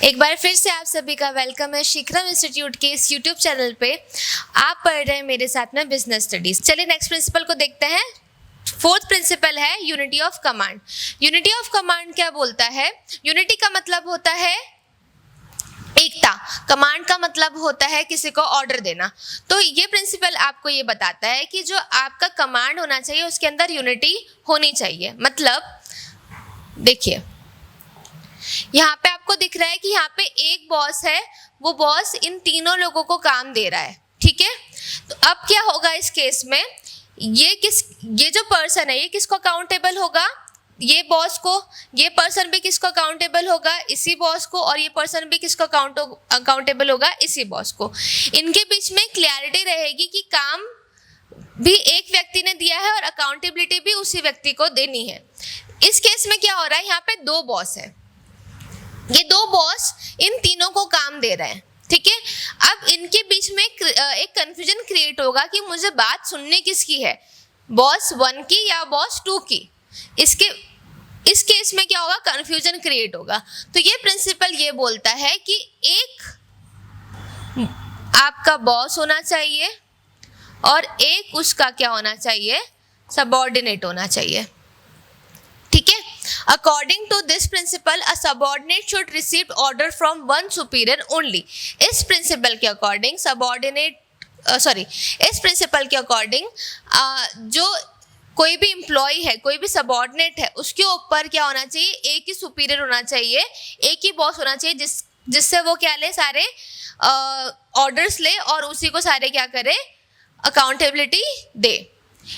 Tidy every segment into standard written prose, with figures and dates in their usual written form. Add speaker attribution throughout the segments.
Speaker 1: एक बार फिर से आप सभी का वेलकम है शिखरम इंस्टीट्यूट के इस यूट्यूब चैनल पे। आप पढ़ रहे हैं मेरे साथ में बिजनेस स्टडीज। चलिए नेक्स्ट प्रिंसिपल को देखते हैं। फोर्थ प्रिंसिपल है unity of command. Unity of command क्या बोलता है? यूनिटी का मतलब होता है एकता, कमांड का मतलब होता है किसी को ऑर्डर देना। तो ये प्रिंसिपल आपको ये बताता है कि जो आपका कमांड होना चाहिए उसके अंदर यूनिटी होनी चाहिए। मतलब देखिए यहाँ पे आपको दिख रहा है कि यहाँ पे एक बॉस है, वो बॉस इन तीनों लोगों को काम दे रहा है, ठीक है। तो अब क्या होगा इस केस में, ये जो पर्सन है ये किसको अकाउंटेबल होगा? ये बॉस को। ये पर्सन भी किसको अकाउंटेबल होगा? इसी बॉस को। और ये पर्सन भी किसको अकाउंटेबल होगा? इसी बॉस को। इनके बीच में क्लैरिटी रहेगी कि काम भी एक व्यक्ति ने दिया है और अकाउंटेबिलिटी भी उसी व्यक्ति को देनी है। इस केस में क्या हो रहा है, यहाँ पे दो बॉस है, ये दो बॉस इन तीनों को काम दे रहे हैं, ठीक है। अब इनके बीच में एक कंफ्यूजन क्रिएट होगा कि मुझे बात सुननी किसकी है, बॉस 1 की या बॉस 2 की। इस केस में क्या होगा, कंफ्यूजन क्रिएट होगा। तो ये प्रिंसिपल ये बोलता है कि एक आपका बॉस होना चाहिए और एक उसका क्या होना चाहिए, सबऑर्डिनेट होना चाहिए, ठीक है। According to this principle, a subordinate should receive order from one superior only. इस प्रिंसिपल के अकॉर्डिंग इस प्रिंसिपल के अकॉर्डिंग जो कोई भी एम्प्लॉय है, कोई भी सबऑर्डिनेट है, उसके ऊपर क्या होना चाहिए, एक ही सुपीरियर होना चाहिए, एक ही बॉस होना चाहिए जिससे वो क्या ले, सारे ऑर्डर्स ले और उसी को सारे क्या करे, अकाउंटेबिलिटी दे।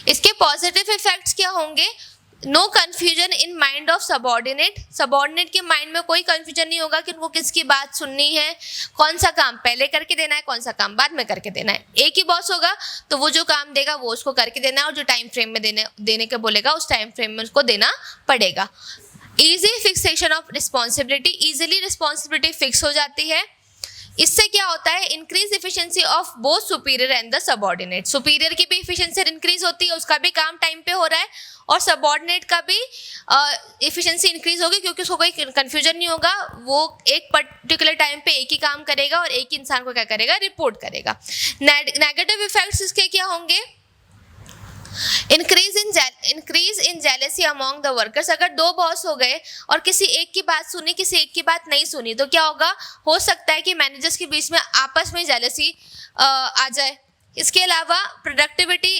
Speaker 1: इसके पॉजिटिव इफेक्ट्स क्या होंगे? No confusion in mind of subordinate. Subordinate के माइंड में कोई कन्फ्यूजन नहीं होगा कि उनको किसकी बात सुननी है, कौन सा काम पहले करके देना है, कौन सा काम बाद में करके देना है। एक ही बॉस होगा तो वो जो काम देगा वो उसको करके देना है और जो टाइम फ्रेम में देने के बोलेगा उस टाइम फ्रेम में उसको देना पड़ेगा। Easy fixation of responsibility, easily responsibility fix हो जाती है। इससे क्या होता है, increase efficiency of both superior and the subordinate. Superior की भी इफिशिएंसी इंक्रीज होती है, उसका भी काम टाइम पे हो रहा है, और सबऑर्डिनेट का भी इफिशिएंसी इंक्रीज होगी क्योंकि उसको कोई कंफ्यूजन नहीं होगा, वो एक पर्टिकुलर टाइम पे एक ही काम करेगा और एक ही इंसान को क्या करेगा, रिपोर्ट करेगा। नेगेटिव इफेक्ट्स इसके क्या होंगे? Increase in jealousy among the workers. अगर दो बॉस हो गए और किसी एक की बात सुनी, किसी एक की बात नहीं सुनी, तो क्या होगा, हो सकता है कि मैनेजर्स के बीच में आपस में जेलेसी आ जाए। इसके अलावा प्रोडक्टिविटी